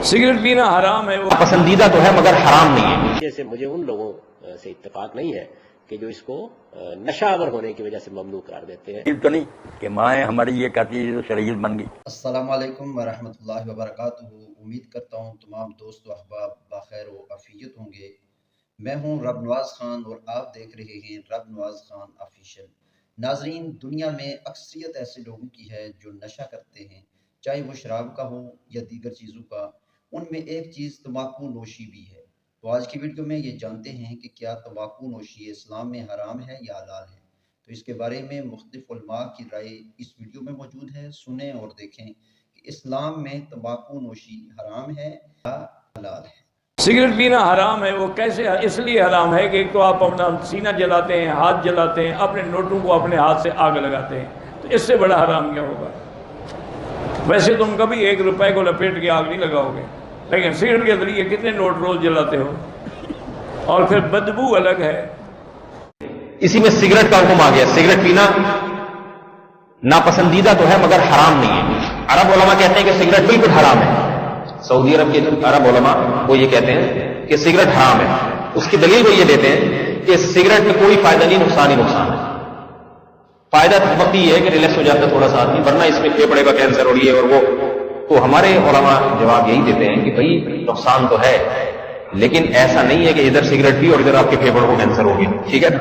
Cigarette पीना हराम है, वो पसंदीदा तो है मगर हराम नहीं है। जैसे मुझे उन लोगों से इत्तेफाक नहीं है कि जो इसको नशावर होने की वजह से ममनू करार देते हैं। तो नहीं कि माए हमारी ये कहती है तो शरीयत बन गई। अस्सलाम वालेकुम वरहमतुल्लाहि वबरकातुहू। उम्मीद करता हूँ तमाम दोस्त अहबाब बखैर व आफियत होंगे। मैं हूँ रब नवाज खान और आप देख रहे हैं रब नवाज खान ऑफिशियल। नाजरीन, दुनिया में अक्सरियत ऐसे लोगों की है जो नशा करते हैं, चाहे वो शराब का हो या दीगर चीज़ों का। उनमें एक चीज़ तंबाकू नोशी भी है। तो आज की वीडियो में ये जानते हैं कि क्या तंबाकू नोशी इस्लाम में हराम है या हलाल है। तो इसके बारे में मुख्तलिफ उलमा की राय इस वीडियो में मौजूद है। सुने और देखें कि इस्लाम में तंबाकू नोशी हराम है या हलाल है। सिगरेट पीना हराम है। वो कैसे? इसलिए हराम है कि एक तो आप अपना सीना जलाते हैं, हाथ जलाते हैं, अपने नोटों को अपने हाथ से आग लगाते हैं, तो इससे बड़ा हराम क्या होगा। वैसे तुम कभी 1 रुपए को लपेट के आग नहीं लगाओगे, लेकिन सिगरेट के जरिए कितने नोट रोज जलाते हो, और फिर बदबू अलग है। इसी में सिगरेट का हुक्म आ गया। सिगरेट पीना नापसंदीदा तो है मगर हराम नहीं है। अरब उलमा कहते हैं कि सिगरेट बिल्कुल हराम है। सऊदी अरब के अरब उलमा वो ये कहते हैं कि सिगरेट हराम है। उसकी दलील वो ये देते हैं कि सिगरेट में कोई फायदा नहीं, नुकसान ही नुकसान है। फायदा तो वक्त ये है कि रिलैक्स हो जाता है थोड़ा सा आदमी, वरना इसमें फेफड़े का कैंसर और ये और वो। तो हमारे उलमा जवाब यही देते हैं कि भाई नुकसान तो है, लेकिन ऐसा नहीं है कि इधर सिगरेट पी और इधर आपके फेफड़ों को कैंसर हो गया, ठीक है ना,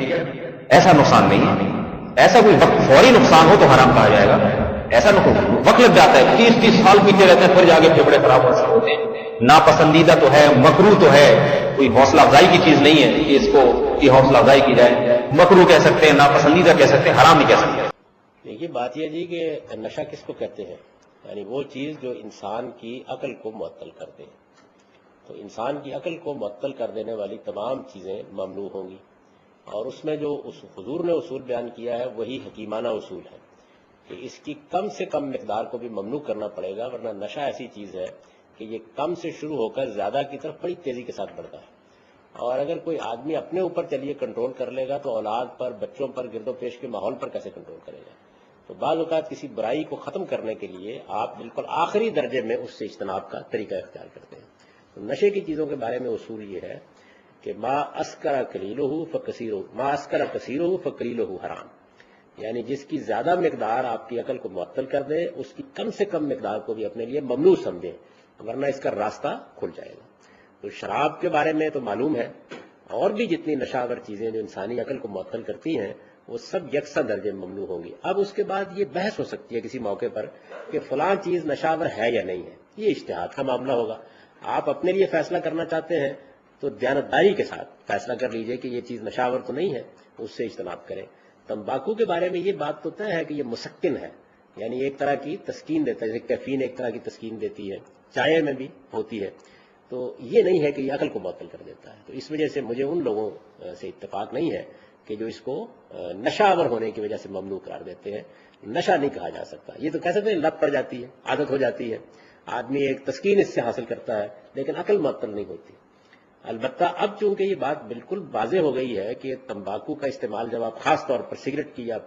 ऐसा नुकसान नहीं है। ऐसा कोई वक्त फौरी नुकसान हो तो हराम कहा जाएगा। ऐसा वक्त लग जाता है, 30-30 साल पीते रहते हैं, फिर जाके फेफड़े खराब होते हैं। नापसंदीदा तो है, मकरू तो है, कोई हौसला अफजाई की चीज नहीं है कि इसको की हौसला अफजाई की जाए। मकरू कह सकते हैं, नापसंदीदा कह सकते हैं, हराम नहीं कह सकते। देखिए बात यह जी कि नशा किसको कहते हैं, यानी वो चीज जो इंसान की अकल को मुअत्तल कर दे। तो इंसान की अकल को मुअत्तल कर देने वाली तमाम चीजें ममनू होंगी, और उसमें जो उस हुजूर ने उसूल बयान किया है वही हकीमाना उसूल है कि इसकी कम से कम मिकदार को भी ममनू करना पड़ेगा, वरना नशा ऐसी चीज है कि ये कम से शुरू होकर ज्यादा की तरफ बड़ी तेजी के साथ बढ़ता है। और अगर कोई आदमी अपने ऊपर चलिए कंट्रोल कर लेगा तो औलाद पर, बच्चों पर, गिरदोपेश के माहौल पर कैसे कंट्रोल करेगा। तो बाज़ औक़ात किसी बुराई को खत्म करने के लिए आप बिल्कुल आखिरी दर्जे में उससे इज्तनाब का तरीका इख्तियार करते हैं। तो नशे की चीजों के बारे में उसूल ये है कि मा अस्करा कलीलुहु फकलीलुहु हराम, यानी जिसकी ज्यादा मिकदार आपकी अकल को मुअत्तल कर दे, उसकी कम से कम मिकदार को भी अपने लिए ममनू समझे, वरना इसका रास्ता खुल जाएगा। तो शराब के बारे में तो मालूम है, और भी जितनी नशावर चीजें जो इंसानी अकल को मुअत्तल करती हैं वो सब यकसा दर्जे में ममनू होंगी। अब उसके बाद ये बहस हो सकती है किसी मौके पर कि फलां चीज नशावर है या नहीं है, ये इज्तिहाद का मामला होगा। आप अपने लिए फैसला करना चाहते हैं तो दयानतदारी के साथ फैसला कर लीजिए कि ये चीज नशावर तो नहीं है, उससे इज्तनाब करें। तंबाकू के बारे में ये बात तो तय है कि ये मुसक्किन है, यानी एक तरह की तस्कीन देता है, जैसे कैफीन एक तरह की तस्कीन देती है, चाय में भी होती है। तो ये नहीं है कि ये अकल को मुअत्तल कर देता है। तो इस वजह से मुझे उन लोगों से इत्तेफाक नहीं है कि जो इसको नशावर होने की वजह से ममनू करार देते हैं। नशा नहीं कहा जा सकता, ये तो कह सकते हैं लत पड़ जाती है, आदत हो जाती है, आदमी एक तस्कीन इससे हासिल करता है, लेकिन अकल मुअत्तल नहीं होती। अलबत्ता अब चूंकि ये बात बिल्कुल वाज़ेह हो गई है कि तंबाकू का इस्तेमाल जब आप खास तौर पर सिगरेट की या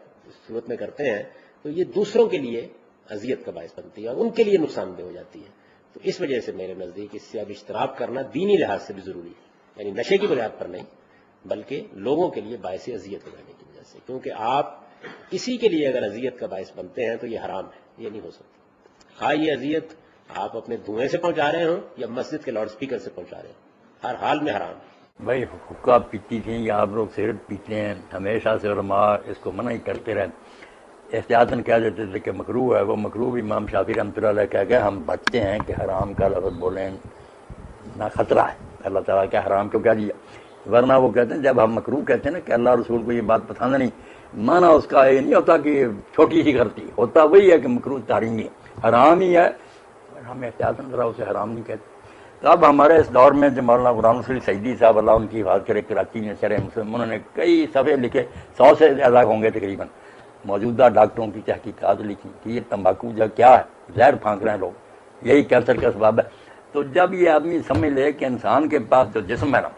सूरत में करते हैं तो ये दूसरों के लिए अजियत का बायस बनती है और उनके लिए नुकसानदेह हो जाती है। तो इस वजह से मेरे नजदीक इससे अब इश्तराक करना दीनी लिहाज से भी जरूरी है, यानी नशे की बुनियाद पर नहीं बल्कि लोगों के लिए बायस अजियत हो जाने की वजह से। क्योंकि आप किसी के लिए अगर अजियत का बायस बनते हैं तो ये हराम है, ये नहीं हो सकता। हाँ, ये अजियत आप अपने धुएं से पहुंचा रहे हो या मस्जिद के लाउड स्पीकर से पहुंचा रहे हो, हर हाल में हराम है। भाई हुक्का पीती थी या आप लोग सिगरेट पीते हैं, हमेशा से उलमा इसको मना ही करते रहे, एहतियातन कह देते थे कि मकरूह है। वो मकरूह भी इमाम शाफी रहमतुल्लाह अलैह कह गए हम बचते हैं कि हराम का लफ्ज़ बोलें ना खतरा है, अल्लाह ताला क्या हराम क्यों कह दिया। वरना वो कहते हैं जब हम मकरूह कहते हैं ना कि अल्लाह रसूल को ये बात पसंद नहीं, माना उसका ये नहीं होता कि छोटी सी गलती होता, वही है कि मकरूह तारीमी है, हराम ही है, हम एहतियातन जरा उसे हराम नहीं कहते। तो अब हमारे इस दौर में जो मौलाना गुलाम नसरी सईदी साहब अल्लाह उनकी हिफाज़त करे, कराची में शरह मुस्लिम, उन्होंने कई सफ़े लिखे, 100 से ज़्यादा होंगे तकरीबन, मौजूदा डॉक्टरों की तहकीकात लिखी कि ये तंबाकू जो क्या है, जहर फांक रहे हैं लोग, यही कैंसर का सबब है। तो जब ये आदमी समझ ले कि इंसान के पास जो जिस्म है ना,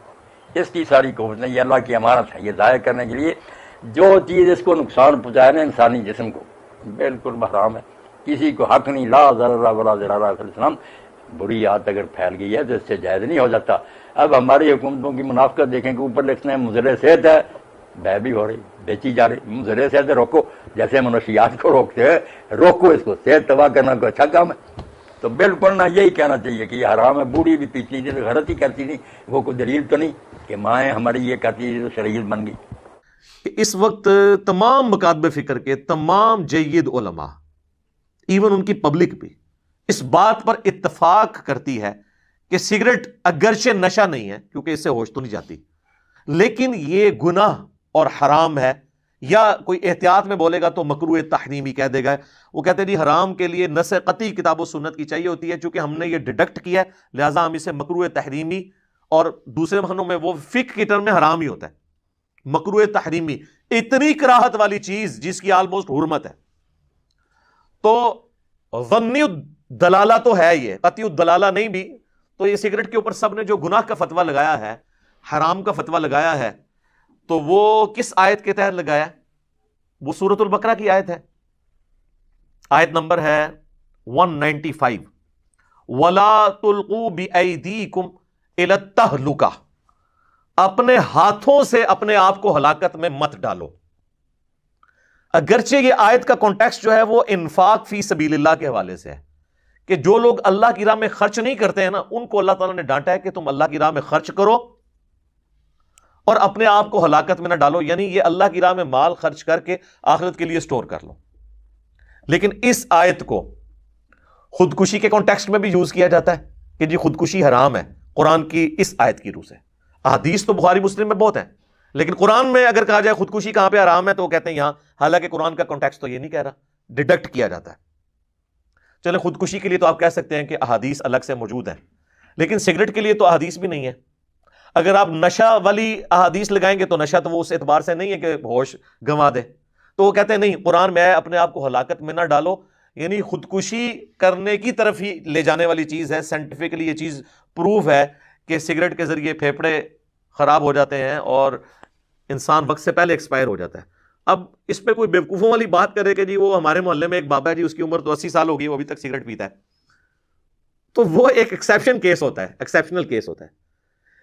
इसकी सारी कोशिश नहीं, ये अल्लाह की अमानत है, ये ज़ाहिर करने के लिए जो चीज़ इसको नुकसान पहुँचाए ना इंसानी जिस्म को, बिल्कुल हराम है। किसी को हक नहीं, ला ज़ररा वला ज़रारा इस्लाम बुरी आदत अगर फैल गई है तो इससे जायज़ नहीं हो जाता। अब हमारी हुकूमतों की मुनाफिकत देखें कि ऊपर लिखते हैं मुज़र सेहत है, बै भी हो रही, बेची जा रही। मुज़र सेहत है रोको, जैसे मनशियात को रोकते हैं, रोको इसको। सेहत तबाह करना कोई अच्छा काम है? तो बिल्कुल ना यही कहना चाहिए कि ये हराम है। बूढ़ी भी पीती नहीं, तो गलत ही करती नहीं, वो कोई दलील तो नहीं कि माएँ हमारी ये कहती है तो शरीयत बन गई। इस वक्त तमाम मकातब फ़िक्र के तमाम जय्यद उलमा, इवन उनकी पब्लिक भी इस बात पर इत्तफाक करती है कि सिगरेट अगरचे नशा नहीं है, क्योंकि इससे होश तो नहीं जाती, लेकिन ये गुनाह और हराम है। या कोई एहतियात में बोलेगा तो मकरूह तहरीमी कह देगा। वो कहते हैं जी हराम के लिए नस कती किताब व सुन्नत की चाहिए होती है, चूंकि हमने ये डिडक्ट किया है लिहाजा हम इसे मकरूह तहरीमी, और दूसरे मानों में वो फिक की टर्म में हराम ही होता है। मकरूह तहरीमी इतनी कराहत वाली चीज जिसकी ऑलमोस्ट हुर्मत है। तो ज़न्नी दलाला तो है, ये कती दलाला नहीं भी। तो ये सिगरेट के ऊपर सब ने जो गुनाह का फतवा लगाया है, हराम का फतवा लगाया है, तो वो किस आयत के तहत लगाया? वो सूरतुल बकरा की आयत है। आयत नंबर है 195, वला तुल्कू बिअयदीकुम इला तहलुका, अपने हाथों से अपने आप को हलाकत में मत डालो। अगरचे ये आयत का कॉन्टेक्स्ट जो है वो इन्फाक फी सबीलिल्लाह के हवाले से है कि जो लोग अल्लाह की राह में खर्च नहीं करते हैं ना, उनको अल्लाह ताला ने डांटा है कि तुम अल्लाह की राह में खर्च करो और अपने आप को हलाकत में ना डालो। यानी ये अल्लाह की राह में माल खर्च करके आखिरत के लिए स्टोर कर लो। लेकिन इस आयत को खुदकुशी के कॉन्टेक्स्ट में भी यूज किया जाता है कि जी खुदकुशी हराम है कुरान की इस आयत की रूह से। हदीस तो बुखारी मुस्लिम में बहुत है, लेकिन कुरान में अगर कहा जाए खुदकुशी कहां पे हराम है तो वो कहते हैं यहां, हालांकि कुरान का कॉन्टेक्स्ट तो ये नहीं कह रहा, डिडक्ट किया जाता है। चले खुदकुशी के लिए तो आप कह सकते हैं कि अहादीस अलग से मौजूद है, लेकिन सिगरेट के लिए तो अहादीस भी नहीं है। अगर आप नशा वाली अहादीस लगाएंगे तो नशा तो वो उस एतबार से नहीं है कि होश गंवा दे। तो वो कहते हैं नहीं, कुरान में है अपने आप को हलाकत में ना डालो, यानी खुदकुशी करने की तरफ ही ले जाने वाली चीज़ है। साइंटिफिकली ये चीज़ प्रूव है कि सिगरेट के ज़रिए फेफड़े ख़राब हो जाते हैं और इंसान वक्त से पहले एक्सपायर हो जाता है। अब इस पर कोई बेवकूफ़ों वाली बात करे कि जी वो हमारे मोहल्ले में एक बाबा है जी, उसकी उम्र तो 80 साल हो गई, वो अभी तक सिगरेट पीता है, तो वो एक एक्सेप्शन केस होता है, एक्सेप्शनल केस होता है।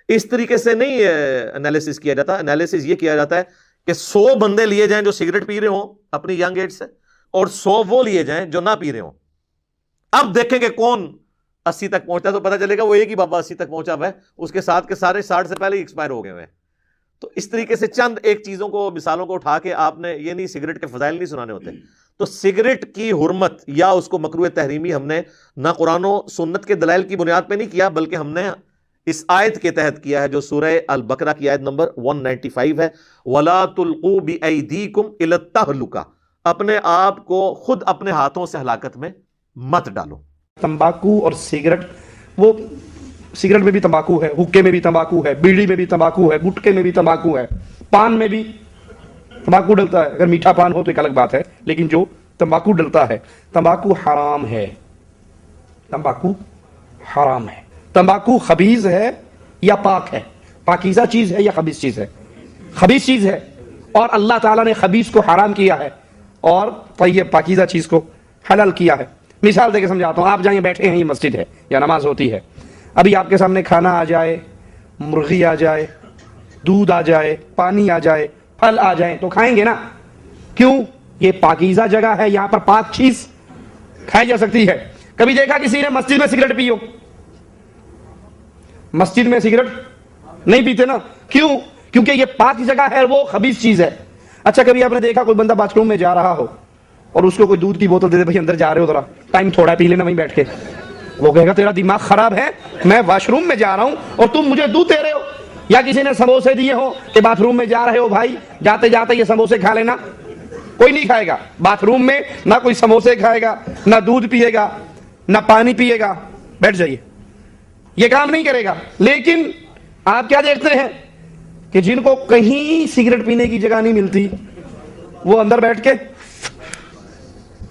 इस तरीके से नहीं एनालिसिस किया जाता। एनालिसिस ये किया जाता है कि 100 बंदे लिए जाएं जो सिगरेट पी रहे हों अपनी यंग एज से, और 100 वो लिए जाएं जो ना पी रहे हों। अब देखेंगे कौन 80 तक पहुंचता है, तो पता चलेगा वो एक ही बाबा 80 तक पहुंचा हुआ है, उसके साथ के सारे 60 से पहले ही एक्सपायर हो गए हुए हैं। तो इस तरीके से चंद एक चीज़ों को, मिसालों को उठा के आपने ये नहीं, सिगरेट के फजाइल नहीं सुनाने होते। तो सिगरेट की हुर्मत या उसको मकरूह तहरीमी हमने ना कुरान और सुन्नत के दलाइल की बुनियाद पे नहीं किया, बल्कि हमने इस आयत के तहत किया है जो सूरह अल बकरा की आयत नंबर 195 है, वला तुल्कू बिअयदीकुम इला तहलुका, अपने आप को खुद अपने हाथों से हलाकत में मत डालो। तंबाकू और सिगरेट, वो सिगरेट में भी तंबाकू है, हुक्के में भी तंबाकू है, बीड़ी में भी तंबाकू है, गुटके में भी तंबाकू है, पान में भी तंबाकू डलता है। अगर मीठा पान हो तो एक अलग बात है, लेकिन जो तंबाकू डलता है, तंबाकू हराम है। तंबाकू हराम है। तंबाकू खबीज है या पाक है? पाकीज़ा चीज है या खबीज चीज है? खबीज चीज है, और अल्लाह ताला ने खबीज को हराम किया है और तय्यब पाकीज़ा चीज को हलाल किया है। मिसाल देके समझाता हूँ। आप जाइए, बैठे हैं, ये मस्जिद है या नमाज होती है, अभी आपके सामने खाना आ जाए, मुर्गी आ जाए, दूध आ जाए, पानी आ जाए, फल आ जाए, तो खाएंगे ना? क्यों? ये पाकीज़ा जगह है, यहां पर पाक चीज खाई जा सकती है। कभी देखा किसी ने मस्जिद में सिगरेट पी हो? मस्जिद में सिगरेट नहीं पीते ना। क्यों? क्योंकि ये पाक जगह है, वो खबीज चीज है। अच्छा, कभी आपने देखा कोई बंदा बाथरूम में जा रहा हो और उसको कोई दूध की बोतल दे दे, भाई अंदर जा रहे हो, थोड़ा टाइम थोड़ा पी लेना वहीं बैठ के? वो कहेगा तेरा दिमाग खराब है, मैं वॉशरूम में जा रहा हूं और तुम मुझे दूध दे रहे हो। या किसी ने समोसे दिए हो कि बाथरूम में जा रहे हो भाई, जाते जाते ये समोसे खा लेना, कोई नहीं खाएगा। बाथरूम में ना कोई समोसे खाएगा, ना दूध पिएगा, ना पानी पिएगा, बैठ जाइए, ये काम नहीं करेगा। लेकिन आप क्या देखते हैं कि जिनको कहीं सिगरेट पीने की जगह नहीं मिलती, वो अंदर बैठ के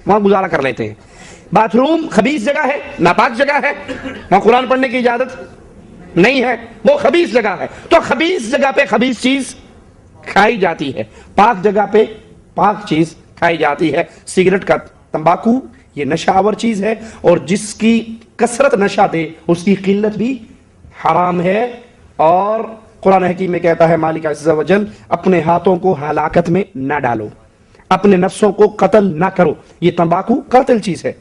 वहां गुजारा कर लेते हैं। बाथरूम खबीस जगह है, नापाक जगह है, वहां कुरान पढ़ने की इजाजत नहीं है, वो खबीस जगह है। तो खबीस जगह पे खबीस चीज खाई जाती है, पाक जगह पे पाक चीज खाई जाती है। सिगरेट का, तंबाकू, ये नशावर चीज है, और जिसकी कसरत नशा दे, उसकी किल्लत भी हराम है। और कुरान हकीम में कहता है मालिक अज़्ज़ा वजल, अपने हाथों को हलाकत में न डालो, अपने नफ्सों को कत्ल ना करो। ये तंबाकू कातिल चीज है।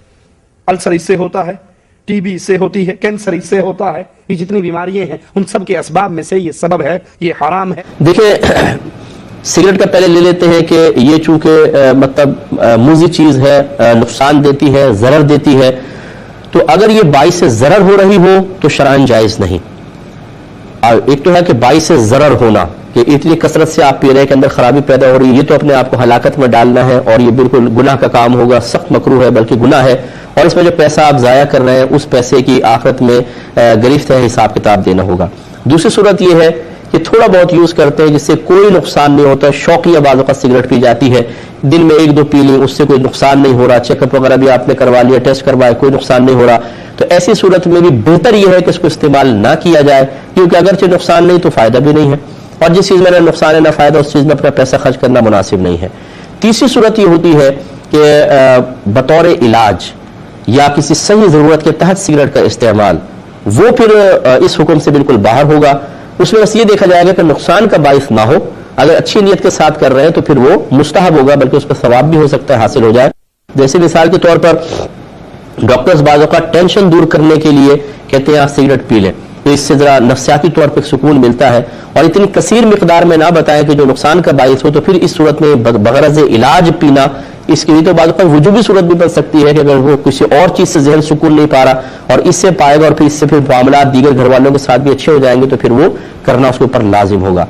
अल्सर इससे होता है, टीबी इससे होती है, कैंसर इससे होता है। ये जितनी बीमारियां हैं उन सब के असबाब में से ये सबब है, ये हराम है। देखिए, सिगरेट का पहले ले लेते हैं कि ये चूंकि मतलब मुज़ी चीज है, नुकसान देती है, जरर देती है, तो अगर ये बाइस से जरर हो रही हो तो शरअन जायज नहीं। एक तो है कि बाइस से जरर होना, कि इतनी कसरत से आप पी रहे हैं कि अंदर खराबी पैदा हो रही है, ये तो अपने आप को हलाकत में डालना है और ये बिल्कुल गुनाह का काम होगा, सख्त मकरूह है, बल्कि गुनाह है। और इसमें जो पैसा आप जाया कर रहे हैं उस पैसे की आखिरत में गिरफ्त है, हिसाब किताब देना होगा। दूसरी सूरत ये है कि थोड़ा बहुत यूज करते हैं जिससे कोई नुकसान नहीं होता, शौकिया बाज़ों का सिगरेट पी जाती है, दिन में 1-2 पी ली, उससे कोई नुकसान नहीं हो रहा, चेकअप वगैरह भी आपने करवा लिया, टेस्ट करवाया, कोई नुकसान नहीं हो रहा, तो ऐसी सूरत में भी बेहतर यह है कि इसको इस्तेमाल ना किया जाए, क्योंकि अगरचे नुकसान नहीं तो फायदा भी नहीं है, और जिस चीज में ना नुकसान है ना फायदा, उस चीज में अपना पैसा खर्च करना मुनासिब नहीं है। तीसरी सूरत यह होती है कि बतौर इलाज या किसी सही जरूरत के तहत सिगरेट का इस्तेमाल, वो फिर इस हुक्म से बिल्कुल बाहर होगा। उसमें बस ये देखा जाएगा कि नुकसान का बाइस ना हो। अगर अच्छी नीयत के साथ कर रहे हैं तो फिर वो मुस्तहब होगा, बल्कि उस पर सवाब भी हो सकता है, हासिल हो जाए। जैसे मिसाल के तौर पर डॉक्टर्स बाज़ों का टेंशन दूर करने के लिए कहते हैं आप सिगरेट पी लें, तो इससे जरा नफ्सियाती तौर पर सुकून मिलता है, और इतनी कसीर मिकदार में ना बताएं कि जो नुकसान का बाइस हो, तो फिर इस सूरत में बगरज़ इलाज पीना, इसके लिए तो बाद पर वजूबी सूरत भी बन सकती है कि अगर वो किसी और चीज से जहन सुकून नहीं पा रहा और इससे पाएगा और फिर इससे फिर मामला दीगर घर वालों के साथ भी अच्छे हो जाएंगे, तो फिर वो करना उसके ऊपर लाजिम होगा।